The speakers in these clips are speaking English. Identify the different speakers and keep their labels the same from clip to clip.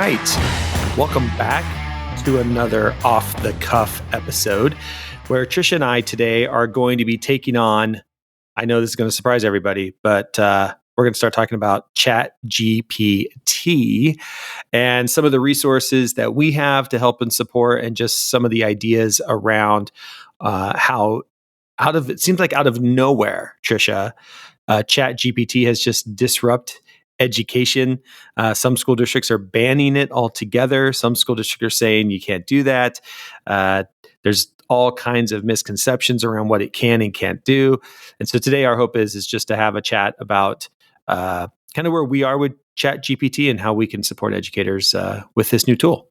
Speaker 1: right. Welcome back to another off the cuff episode where Tricia and I today are going to be taking on, I know this is going to surprise everybody, but we're going to start talking about Chat GPT and some of the resources that we have to help and support, and just some of the ideas around how it seems like out of nowhere, Tricia, Chat GPT has just disrupted education. Some school districts are banning it altogether. Some school districts are saying you can't do that. There's all kinds of misconceptions around what it can and can't do. And so today our hope is just to have a chat about kind of where we are with Chat GPT and how we can support educators with this new tool.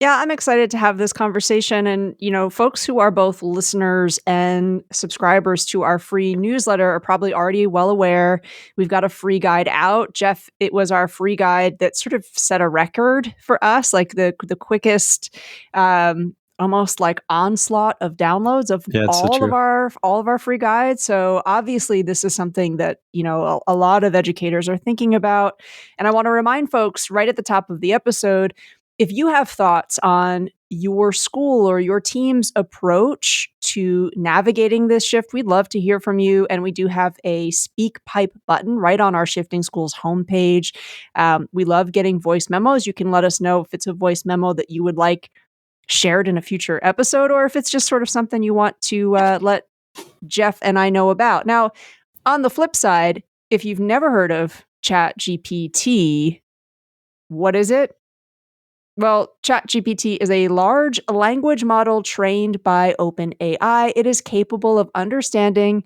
Speaker 2: Yeah, I'm excited to have this conversation. And, folks who are both listeners and subscribers to our free newsletter are probably already well aware. We've got a free guide out. Jeff, it was our free guide that sort of set a record for us, like the quickest, almost like onslaught of downloads of
Speaker 1: Yeah, it's so
Speaker 2: all
Speaker 1: true.
Speaker 2: of our free guides. So obviously this is something that, a lot of educators are thinking about. And I want to remind folks right at the top of the episode, if you have thoughts on your school or your team's approach to navigating this shift, we'd love to hear from you. And we do have a speak pipe button right on our Shifting Schools homepage. We love getting voice memos. You can let us know if it's a voice memo that you would like shared in a future episode, or if it's just sort of something you want to let Jeff and I know about. Now, on the flip side, if you've never heard of Chat GPT, what is it? Well, ChatGPT is a large language model trained by OpenAI. It is capable of understanding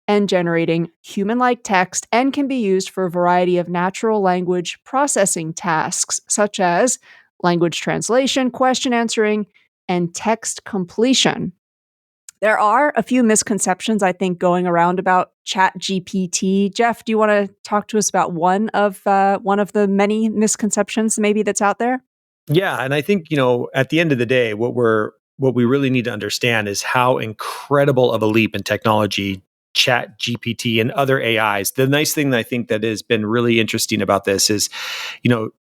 Speaker 2: and generating human-like text and can be used for a variety of natural language processing tasks, such as language translation, question answering, and text completion. There are a few misconceptions, I think, going around about ChatGPT. Jeff, do you want to talk to us about one of the many misconceptions maybe that's out there?
Speaker 1: Yeah, and I think, at the end of the day, what we really need to understand is how incredible of a leap in technology Chat GPT and other AIs. The nice thing that I think that has been really interesting about this is,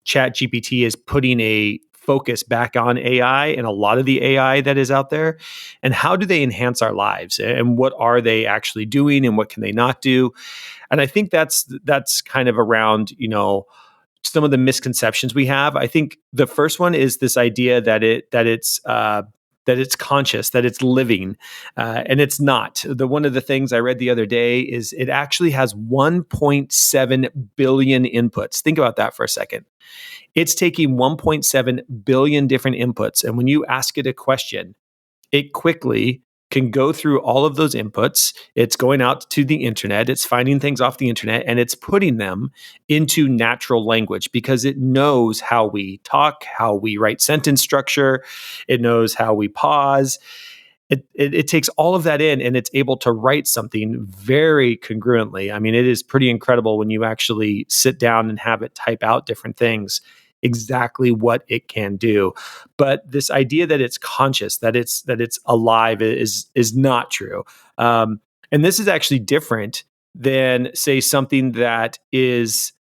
Speaker 1: Chat GPT is putting a focus back on AI and a lot of the AI that is out there, and how do they enhance our lives, and what are they actually doing, and what can they not do? And I think that's kind of around, some of the misconceptions we have. I think the first one is this idea that it's conscious, that it's living, and it's not. One of the things I read the other day is it actually has 1.7 billion inputs. Think about that for a second. It's taking 1.7 billion different inputs, and when you ask it a question, it quickly can go through all of those inputs. It's going out to the internet, it's finding things off the internet, and it's putting them into natural language because it knows how we talk, how we write sentence structure, it knows how we pause. It takes all of that in, and it's able to write something very congruently. I mean, it is pretty incredible when you actually sit down and have it type out different things, exactly what it can do. But this idea that it's conscious, that it's alive, is not true. And this is actually different than, say, something that is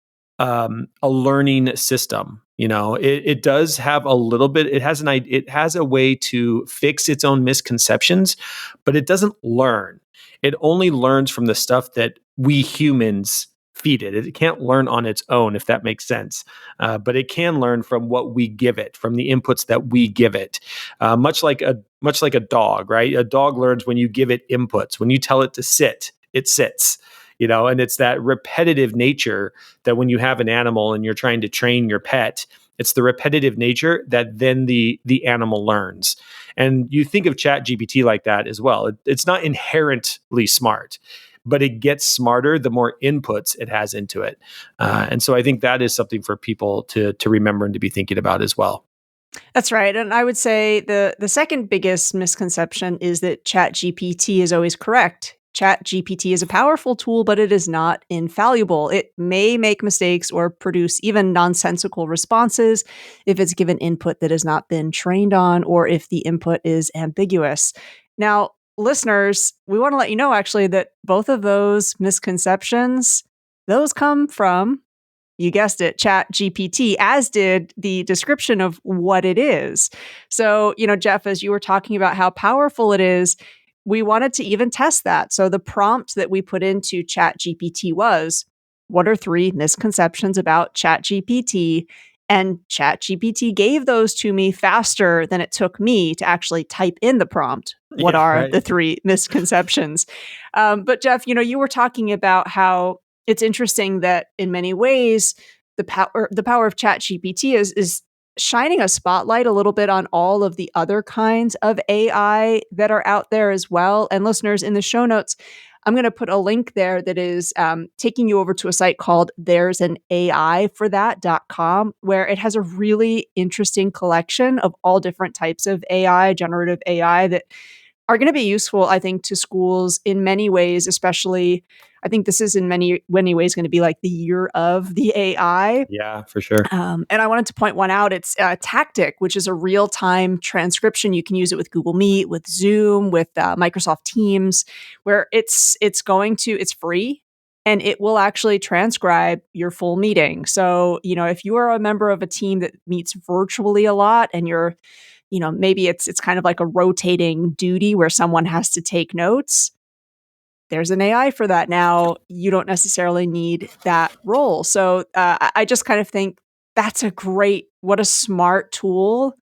Speaker 1: a learning system. It does have a little bit. It has a way to fix its own misconceptions, but it doesn't learn. It only learns from the stuff that we humans feed it. It can't learn on its own, if that makes sense. But it can learn from what we give it, from the inputs that we give it. Much like a dog, right? A dog learns when you give it inputs. When you tell it to sit, it sits. And it's that repetitive nature that when you have an animal and you're trying to train your pet, it's the repetitive nature that then the animal learns. And you think of Chat GPT like that as well. It's not inherently smart, but it gets smarter the more inputs it has into it. And so I think that is something for people to remember and to be thinking about as well.
Speaker 2: That's right. And I would say the second biggest misconception is that ChatGPT is always correct. ChatGPT is a powerful tool, but it is not infallible. It may make mistakes or produce even nonsensical responses if it's given input that has not been trained on, or if the input is ambiguous. Now, listeners, we want to let you know actually that both of those misconceptions, those come from you guessed it, Chat GPT, as did the description of what it is. So, Jeff, as you were talking about how powerful it is, we wanted to even test that. So the prompt that we put into Chat GPT was, what are three misconceptions about Chat GPT? And Chat GPT gave those to me faster than it took me to actually type in the prompt. What
Speaker 1: Yeah,
Speaker 2: are
Speaker 1: right.
Speaker 2: the three misconceptions? But Jeff, you were talking about how it's interesting that in many ways the power of Chat GPT is shining a spotlight a little bit on all of the other kinds of AI that are out there as well. And listeners, in the show notes, I'm going to put a link there that is taking you over to a site called there'sanaIforthat.com, where it has a really interesting collection of all different types of AI, generative AI, that are going to be useful, I think, to schools in many ways, especially. I think this is in many ways going to be like the year of the AI.
Speaker 1: Yeah, for sure.
Speaker 2: And I wanted to point one out. It's Tactic, which is a real time transcription. You can use it with Google Meet, with Zoom, with Microsoft Teams, where it's free and it will actually transcribe your full meeting. So, if you are a member of a team that meets virtually a lot and you're, maybe it's kind of like a rotating duty where someone has to take notes, there's an AI for that now. You don't necessarily need that role. So I just kind of think that's what a smart tool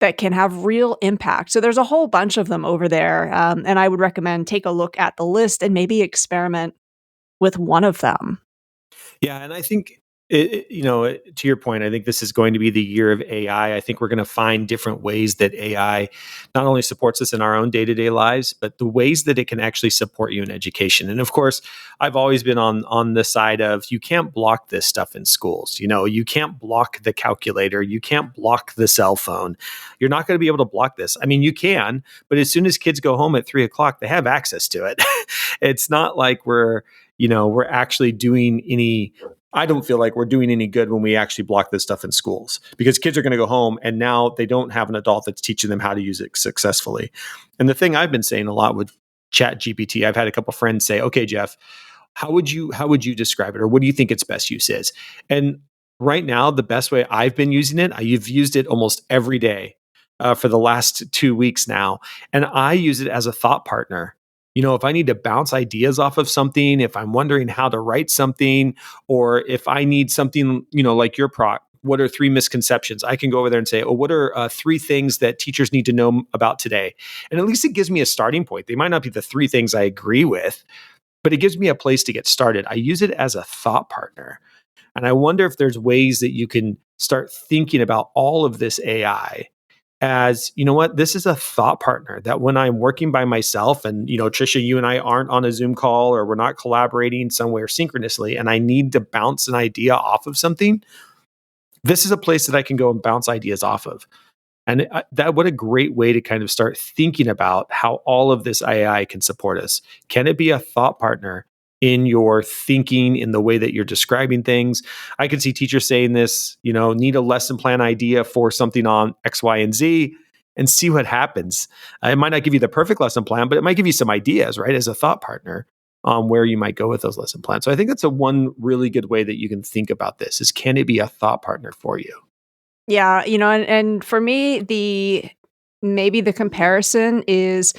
Speaker 2: that can have real impact. So there's a whole bunch of them over there. And I would recommend take a look at the list and maybe experiment with one of them.
Speaker 1: Yeah, and I think to your point, I think this is going to be the year of AI. I think we're going to find different ways that AI not only supports us in our own day-to-day lives, but the ways that it can actually support you in education. And of course, I've always been on the side of you can't block this stuff in schools. You can't block the calculator, you can't block the cell phone. You're not going to be able to block this. I mean, you can, but as soon as kids go home at 3 o'clock, they have access to it. It's not like we're actually doing any. I don't feel like we're doing any good when we actually block this stuff in schools, because kids are going to go home and now they don't have an adult that's teaching them how to use it successfully. And the thing I've been saying a lot with Chat GPT, I've had a couple friends say, "Okay, Jeff, how would you describe it, or what do you think its best use is?" And right now, the best way I've been using it, I've used it almost every day for the last 2 weeks now, and I use it as a thought partner. If I need to bounce ideas off of something, if I'm wondering how to write something, or if I need something, like your proc, what are three misconceptions? I can go over there and say, "Oh, what are three things that teachers need to know about today?" And at least it gives me a starting point. They might not be the three things I agree with, but it gives me a place to get started. I use it as a thought partner. And I wonder if there's ways that you can start thinking about all of this AI as, what, this is a thought partner that when I'm working by myself and, Tricia, you and I aren't on a Zoom call or we're not collaborating somewhere synchronously and I need to bounce an idea off of something, this is a place that I can go and bounce ideas off of. And that, what a great way to kind of start thinking about how all of this AI can support us. Can it be a thought partner in your thinking, in the way that you're describing things? I could see teachers saying this, need a lesson plan idea for something on X, Y, and Z, and see what happens. It might not give you the perfect lesson plan, but it might give you some ideas, right, as a thought partner on where you might go with those lesson plans. So I think that's a one really good way that you can think about this is, can it be a thought partner for you?
Speaker 2: Yeah, and for me, maybe the comparison is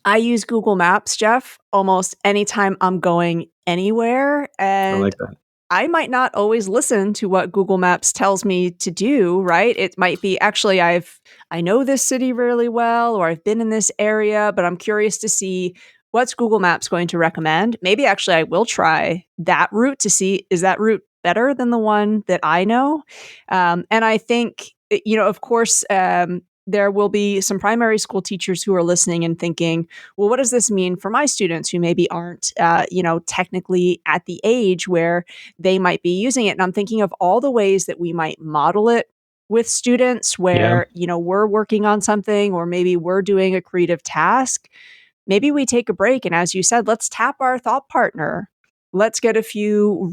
Speaker 2: I use Google Maps, Jeff, almost anytime I'm going anywhere.
Speaker 1: I
Speaker 2: And
Speaker 1: like that.
Speaker 2: I might not always listen to what Google Maps tells me to do, right? It might be actually I know this city really well, or I've been in this area, but I'm curious to see what's Google Maps going to recommend. Maybe actually I will try that route to see, is that route better than the one that I know? And I think, of course, there will be some primary school teachers who are listening and thinking, well, what does this mean for my students who maybe aren't, technically at the age where they might be using it? And I'm thinking of all the ways that we might model it with students
Speaker 1: Yeah.
Speaker 2: where, we're working on something or maybe we're doing a creative task. Maybe we take a break. And as you said, let's tap our thought partner. Let's get a few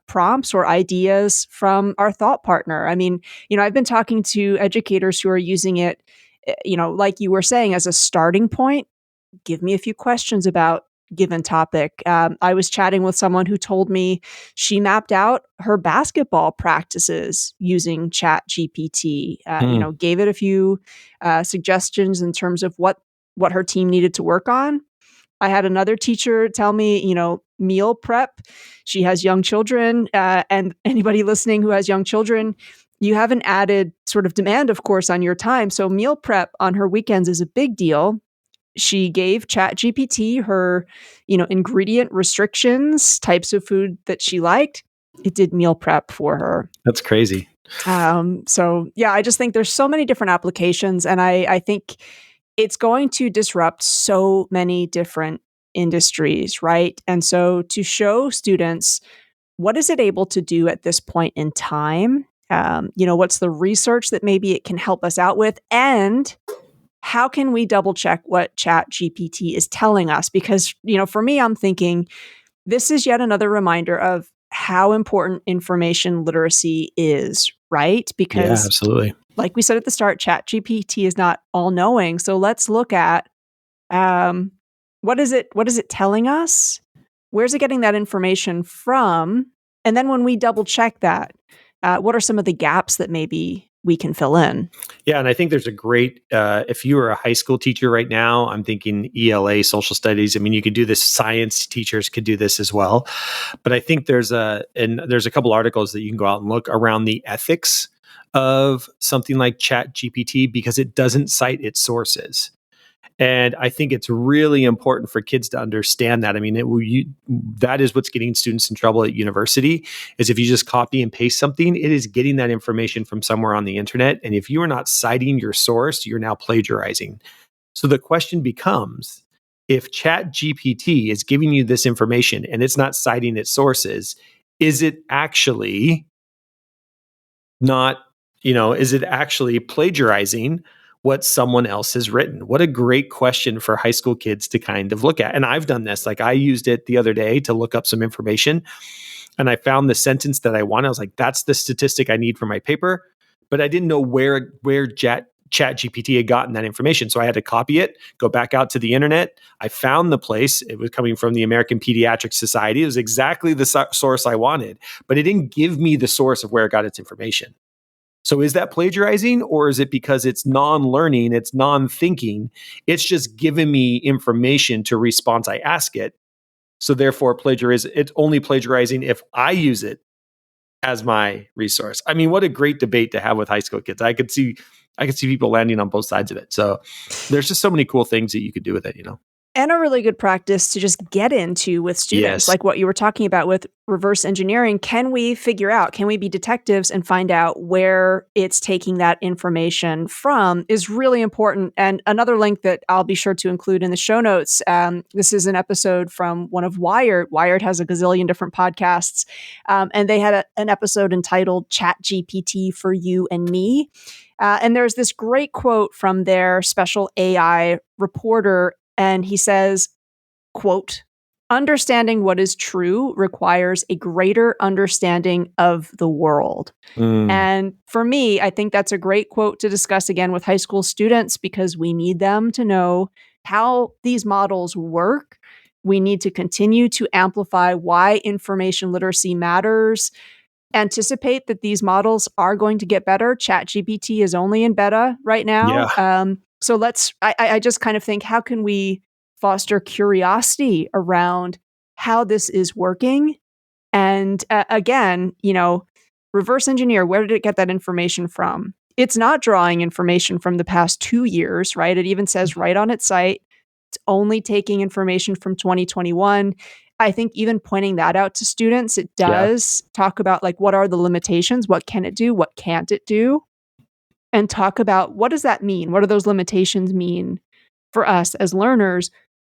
Speaker 2: prompts or ideas from our thought partner. I mean, I've been talking to educators who are using it, like you were saying, as a starting point. Give me a few questions about given topic. I was chatting with someone who told me she mapped out her basketball practices using Chat GPT.
Speaker 1: Mm,
Speaker 2: Gave it a few suggestions in terms of what her team needed to work on. I had another teacher tell me, meal prep. She has young children, and anybody listening who has young children, you have an added sort of demand, of course, on your time. So meal prep on her weekends is a big deal. She gave Chat GPT her, ingredient restrictions, types of food that she liked. It did meal prep for her.
Speaker 1: that's crazy.
Speaker 2: So yeah, I just think there's so many different applications, and I think it's going to disrupt so many different industries, right? And so to show students what is it able to do at this point in time, what's the research that maybe it can help us out with, and how can we double check what Chat GPT is telling us? Because, for me, I'm thinking this is yet another reminder of how important information literacy is, right?
Speaker 1: Yeah,
Speaker 2: Because,
Speaker 1: absolutely.
Speaker 2: like we said at the start, Chat GPT is not all knowing. So let's look at um, what is it telling us? Where's it getting that information from? And then when we double check that, what are some of the gaps that maybe we can fill in?
Speaker 1: Yeah, and I think there's a great, if you were a high school teacher right now, I'm thinking ELA, social studies. I mean, you could do this, science teachers could do this as well. But I think there's a couple articles that you can go out and look around the ethics of something like Chat GPT because it doesn't cite its sources. And I think it's really important for kids to understand that. I mean, that is what's getting students in trouble at university is if you just copy and paste something, it is getting that information from somewhere on the internet. And if you are not citing your source, you're now plagiarizing. So the question becomes, if Chat GPT is giving you this information and it's not citing its sources, is it actually not, is it actually plagiarizing what someone else has written? What a great question for high school kids to kind of look at. And I've done this. Like I used it the other day to look up some information and I found the sentence that I wanted. I was like, that's the statistic I need for my paper. But I didn't know where Chat GPT had gotten that information. So I had to copy it, go back out to the internet. I found the place. It was coming from the American Pediatric Society. It was exactly the source I wanted, but it didn't give me the source of where it got its information. So is that plagiarizing or is it because it's non-learning, it's non-thinking, it's just giving me information to respond I ask it. So therefore it's only plagiarizing if I use it as my resource. I mean, what a great debate to have with high school kids. I could see people landing on both sides of it. So there's just so many cool things that you could do with it.
Speaker 2: And a really good practice to just get into with students,
Speaker 1: Yes.
Speaker 2: like what you were talking about with reverse engineering. Can we be detectives and find out where it's taking that information from is really important. And another link that I'll be sure to include in the show notes. This is an episode from one of Wired. Wired has a gazillion different podcasts. And they had an episode entitled Chat GPT for You and Me. And there's this great quote from their special AI reporter, and he says, quote, understanding what is true requires a greater understanding of the world.
Speaker 1: Mm,
Speaker 2: And for me, I think that's a great quote to discuss again with high school students because we need them to know how these models work. We need to continue to amplify why information literacy matters, anticipate that these models are going to get better. ChatGPT is only in beta right
Speaker 1: yeah.
Speaker 2: now. So I just kind of think, how can we foster curiosity around how this is working? And again, reverse engineer, where did it get that information from? It's not drawing information from the past 2 years, right? It even says right on its site, it's only taking information from 2021. I think even pointing that out to students, it
Speaker 1: Yeah.
Speaker 2: does talk about like what are the limitations, what can it do, what can't it do, and talk about what does that mean? What do those limitations mean for us as learners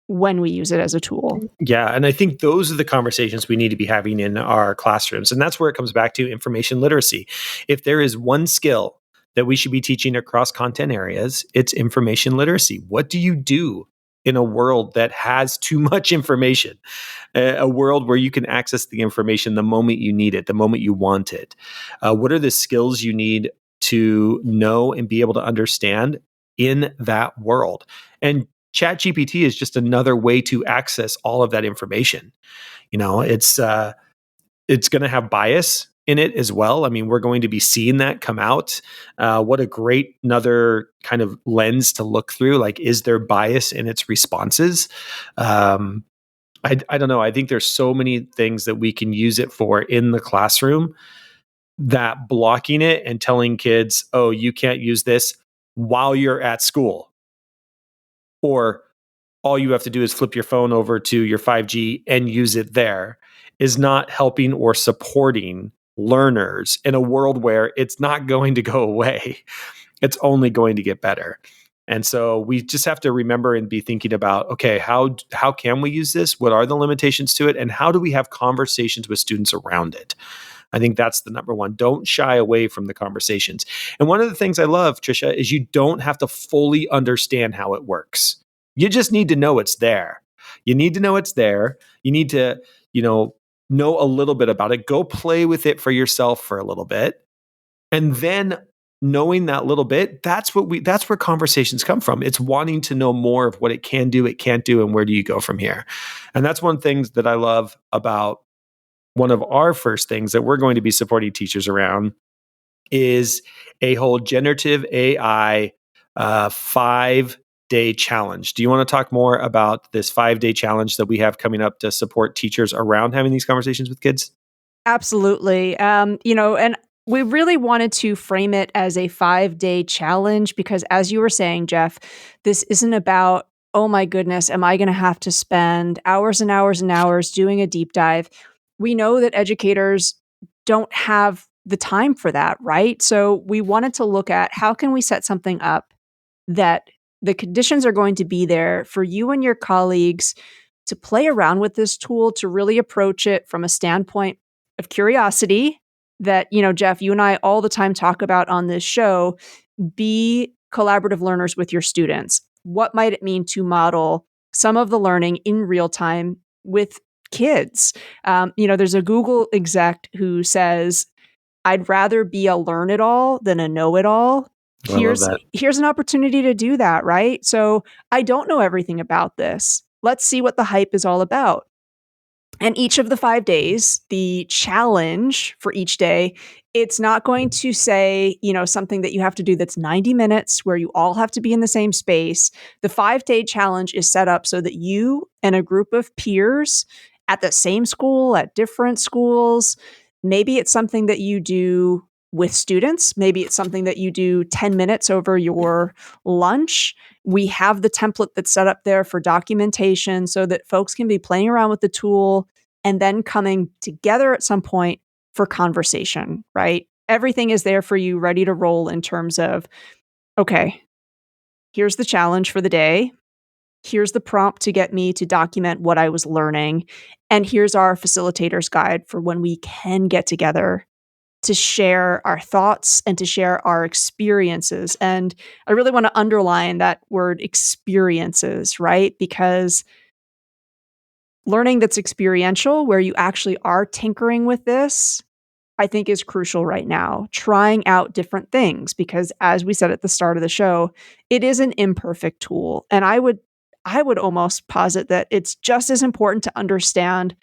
Speaker 2: when we use it as a tool?
Speaker 1: Yeah. And I think those are the conversations we need to be having in our classrooms. And that's where it comes back to information literacy. If there is one skill that we should be teaching across content areas, it's information literacy. What do you do in a world that has too much information? A world where you can access the information the moment you need it, the moment you want it. What are the skills you need to know and be able to understand in that world? And Chat GPT is just another way to access all of that information. It's going to have bias in it as well. I mean, we're going to be seeing that come out. What a great another kind of lens to look through. Like, is there bias in its responses? I don't know. I think there's so many things that we can use it for in the classroom, that blocking it and telling kids, oh, you can't use this while you're at school, or all you have to do is flip your phone over to your 5G and use it there, is not helping or supporting learners in a world where it's not going to go away. It's only going to get better. And so we just have to remember and be thinking about, okay, how can we use this? What are the limitations to it? And how do we have conversations with students around it? I think that's the number one. Don't shy away from the conversations. And one of the things I love, Tricia, is you don't have to fully understand how it works. You just need to know it's there. You need to know it's there. You need to, know a little bit about it. Go play with it for yourself for a little bit. And then knowing that little bit, that's where conversations come from. It's wanting to know more of what it can do, it can't do, and where do you go from here. And that's one of the things that I love about one of our first things that we're going to be supporting teachers around is a whole generative AI 5-day challenge. Do you want to talk more about this 5-day challenge that we have coming up to support teachers around having these conversations with kids?
Speaker 2: Absolutely. And we really wanted to frame it as a 5-day challenge because, as you were saying, Jeff, this isn't about, oh my goodness, am I going to have to spend hours and hours and hours doing a deep dive? We know that educators don't have the time for that, right? So we wanted to look at how can we set something up that the conditions are going to be there for you and your colleagues to play around with this tool, to really approach it from a standpoint of curiosity that, Jeff, you and I all the time talk about on this show. Be collaborative learners with your students. What might it mean to model some of the learning in real time with kids? There's a Google exec who says, I'd rather be a learn it all than a know it all.
Speaker 1: I love that.
Speaker 2: Here's an opportunity to do that, right? So I don't know everything about this. Let's see what the hype is all about. And each of the 5 days, the challenge for each day, it's not going to say, something that you have to do that's 90 minutes where you all have to be in the same space. The 5-day challenge is set up so that you and a group of peers at the same school, at different schools, maybe it's something that you do with students. Maybe it's something that you do 10 minutes over your lunch. We have the template that's set up there for documentation so that folks can be playing around with the tool and then coming together at some point for conversation, right? Everything is there for you, ready to roll in terms of, okay, here's the challenge for the day. Here's the prompt to get me to document what I was learning. And here's our facilitator's guide for when we can get together to share our thoughts and to share our experiences. And I really want to underline that word experiences, right? Because learning that's experiential, where you actually are tinkering with this, I think is crucial right now. Trying out different things, because as we said at the start of the show, it is an imperfect tool. And I would almost posit that it's just as important to understand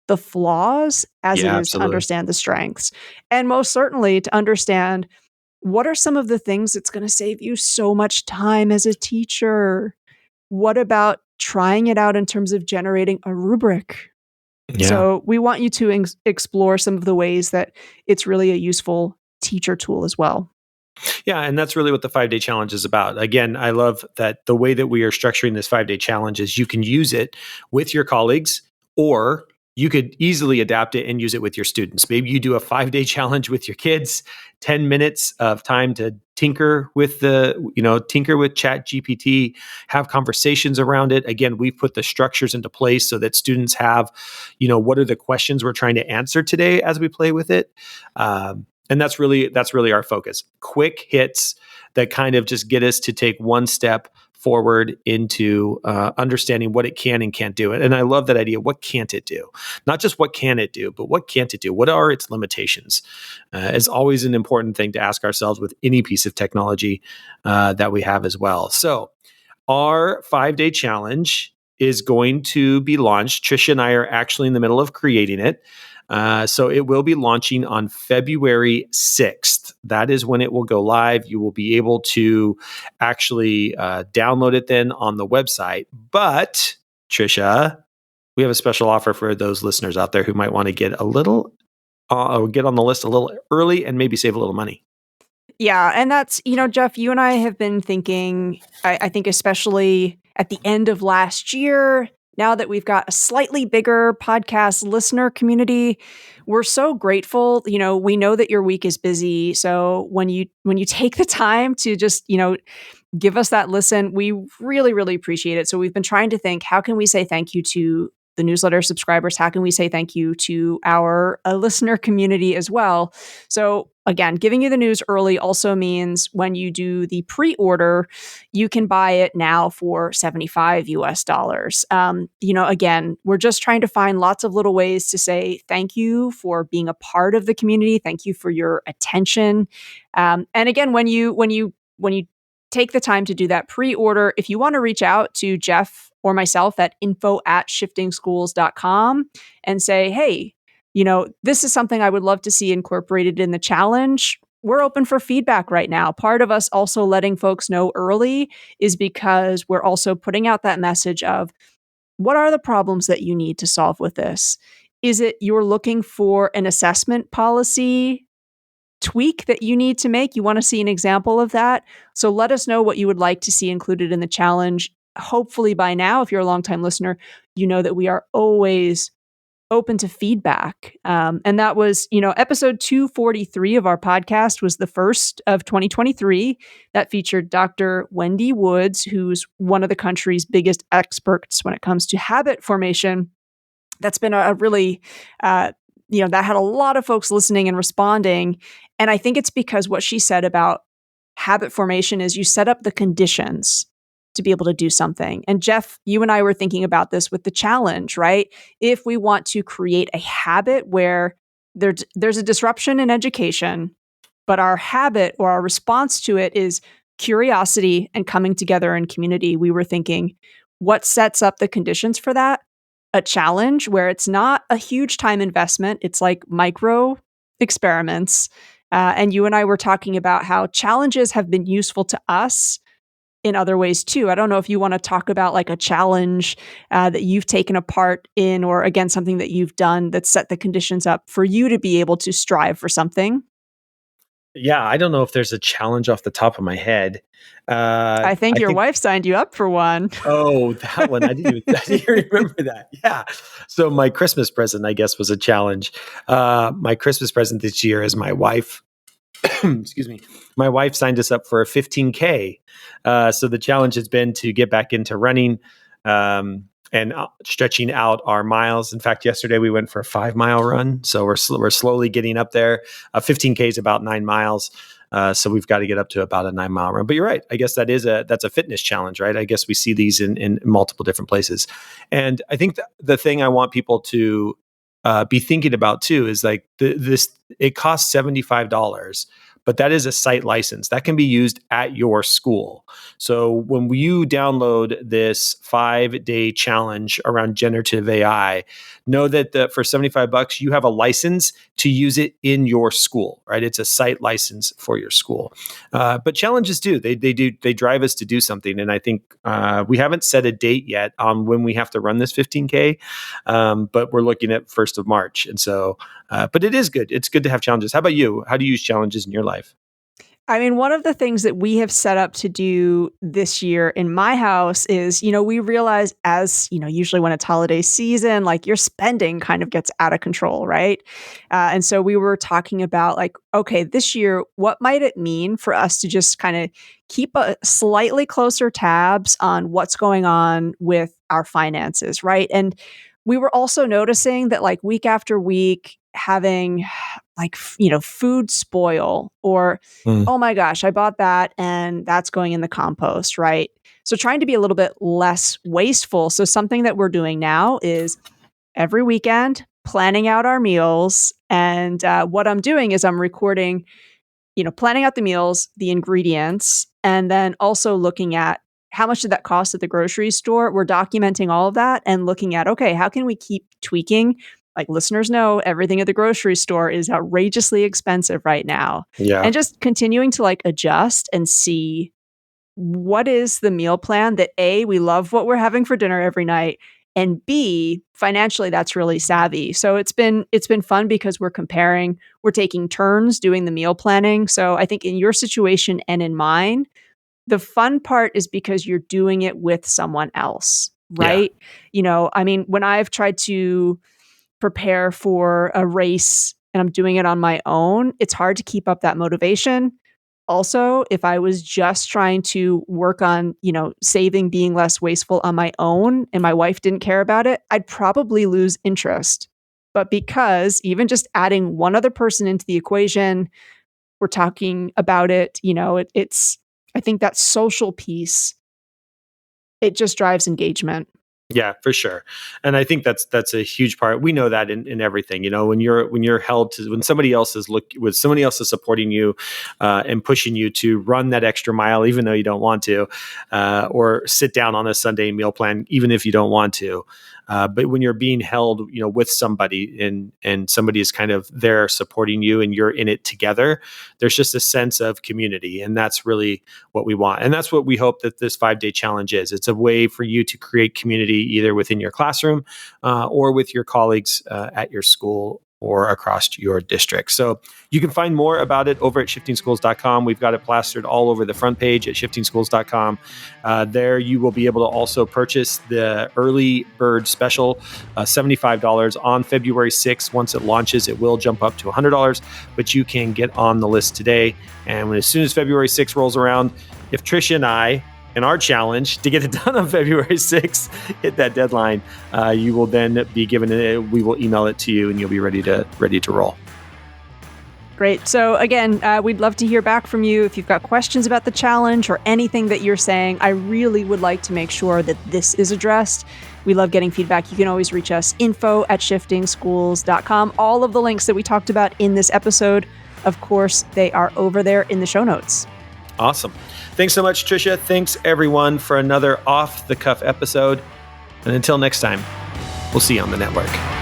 Speaker 2: the flaws as it
Speaker 1: Yeah,
Speaker 2: is to
Speaker 1: absolutely.
Speaker 2: understand the strengths. And most certainly to understand what are some of the things that's going to save you so much time as a teacher? What about trying it out in terms of generating a rubric?
Speaker 1: Yeah.
Speaker 2: So we want you to explore some of the ways that it's really a useful teacher tool as well.
Speaker 1: Yeah, and that's really what the 5-day challenge is about. Again, I love that the way that we are structuring this 5-day challenge is you can use it with your colleagues, or you could easily adapt it and use it with your students. Maybe you do a 5-day challenge with your kids, 10 minutes of time to tinker with Chat GPT, have conversations around it. Again, we've put the structures into place so that students have, what are the questions we're trying to answer today as we play with it. And that's really our focus. Quick hits that kind of just get us to take one step forward into understanding what it can and can't do. And I love that idea. What can't it do? Not just what can it do, but what can't it do? What are its limitations? Is always an important thing to ask ourselves with any piece of technology that we have as well. So our 5-day challenge is going to be launched. Tricia and I are actually in the middle of creating it. So it will be launching on February 6th. That is when it will go live. You will be able to actually download it then on the website. But, Tricia, we have a special offer for those listeners out there who might want to get a little, get on the list a little early and maybe save a little money.
Speaker 2: Yeah, and that's, Jeff, you and I have been thinking, I think especially at the end of last year, now that we've got a slightly bigger podcast listener community, we're so grateful. We know that your week is busy. So when you take the time to just, give us that listen, we really, really appreciate it. So we've been trying to think, how can we say thank you to the newsletter subscribers? How can we say thank you to our listener community as well? So again, giving you the news early also means when you do the pre-order, you can buy it now for $75 US. Again, we're just trying to find lots of little ways to say thank you for being a part of the community. Thank you for your attention. And again, when you take the time to do that pre-order, if you want to reach out to Jeff or myself at info@shiftingschools.com and say, hey, this is something I would love to see incorporated in the challenge. We're open for feedback right now. Part of us also letting folks know early is because we're also putting out that message of what are the problems that you need to solve with this? Is it you're looking for an assessment policy tweak that you need to make? You want to see an example of that? So let us know what you would like to see included in the challenge. Hopefully by now, if you're a longtime listener, you know that we are always open to feedback. And that was, episode 243 of our podcast was the first of 2023 that featured Dr. Wendy Woods, who's one of the country's biggest experts when it comes to habit formation. That's been a really, that had a lot of folks listening and responding. And I think it's because what she said about habit formation is you set up the conditions to be able to do something. And Jeff, you and I were thinking about this with the challenge, right? If we want to create a habit where there's a disruption in education, but our habit or our response to it is curiosity and coming together in community, we were thinking, what sets up the conditions for that? A challenge where it's not a huge time investment. It's like micro experiments. And you and I were talking about how challenges have been useful to us in other ways too. I don't know if you want to talk about like a challenge that you've taken a part in, or again, something that you've done that set the conditions up for you to be able to strive for something.
Speaker 1: Yeah, I don't know if there's a challenge off the top of my head.
Speaker 2: I think
Speaker 1: I
Speaker 2: your
Speaker 1: think
Speaker 2: wife signed you up for one.
Speaker 1: Oh, that one. I didn't even remember that. Yeah. So my Christmas present, I guess, was a challenge. My Christmas present this year is my wife. Excuse me. My wife signed us up for a 15K. So the challenge has been to get back into running and stretching out our miles. In fact, yesterday we went for a 5-mile run. So we're slowly getting up there. 15K is about 9 miles. So we've got to get up to about a 9-mile run. But you're right. I guess that's a fitness challenge, right? I guess we see these in multiple different places. And I think the thing I want people to be thinking about too is like it costs $75, but that is a site license that can be used at your school. So when you download this 5-day challenge around generative AI, know that for $75, you have a license to use it in your school, right? It's a site license for your school. But challenges they drive us to do something. And I think we haven't set a date yet on when we have to run this 15K, but we're looking at 1st of March. And so, but it is good. It's good to have challenges. How about you? How do you use challenges in your life?
Speaker 2: I mean, one of the things that we have set up to do this year in my house is, we realize as, usually when it's holiday season, like your spending kind of gets out of control, right? And so we were talking about like, okay, this year, what might it mean for us to just kind of keep a slightly closer tabs on what's going on with our finances, right? And we were also noticing that like week after week, having like, food spoil or,
Speaker 1: Mm.
Speaker 2: oh my gosh, I bought that and that's going in the compost, right? So trying to be a little bit less wasteful. So something that we're doing now is every weekend planning out our meals. And what I'm doing is I'm recording, planning out the meals, the ingredients, and then also looking at how much did that cost at the grocery store? We're documenting all of that and looking at, okay, how can we keep tweaking? Like listeners know, everything at the grocery store is outrageously expensive right now.
Speaker 1: Yeah.
Speaker 2: And just continuing to like adjust and see what is the meal plan that A, we love what we're having for dinner every night, and B, financially that's really savvy. So it's been fun because we're comparing, we're taking turns doing the meal planning. So I think in your situation and in mine, the fun part is because you're doing it with someone else,
Speaker 1: Yeah.
Speaker 2: right? I mean, when I've tried to prepare for a race and I'm doing it on my own, it's hard to keep up that motivation. Also, if I was just trying to work on, saving, being less wasteful on my own and my wife didn't care about it, I'd probably lose interest. But because even just adding one other person into the equation, we're talking about it, it's I think that social piece, it just drives engagement.
Speaker 1: Yeah, for sure. And I think that's a huge part. We know that in everything, when you're held to, when somebody else is supporting you and pushing you to run that extra mile, even though you don't want to, or sit down on a Sunday meal plan, even if you don't want to. But when you're being held, with somebody and somebody is kind of there supporting you and you're in it together, there's just a sense of community. And that's really what we want. And that's what we hope that this 5-day challenge is. It's a way for you to create community either within your classroom or with your colleagues at your school or across your district. So you can find more about it over at shiftingschools.com. We've got it plastered all over the front page at shiftingschools.com. There you will be able to also purchase the early bird special, $75 on February 6th. Once it launches, it will jump up to $100, but you can get on the list today. And as soon as February 6th rolls around, if Tricia and I, in our challenge to get it done on February 6th, hit that deadline, you will then be given it. We will email it to you and you'll be ready to roll.
Speaker 2: Great. So again, we'd love to hear back from you if you've got questions about the challenge or anything that you're saying. I really would like to make sure that this is addressed. We love getting feedback. You can always reach us, info@shiftingschools.com. All of the links that we talked about in this episode, of course, they are over there in the show notes.
Speaker 1: Awesome. Thanks so much, Tricia. Thanks, everyone, for another off-the-cuff episode. And until next time, we'll see you on the network.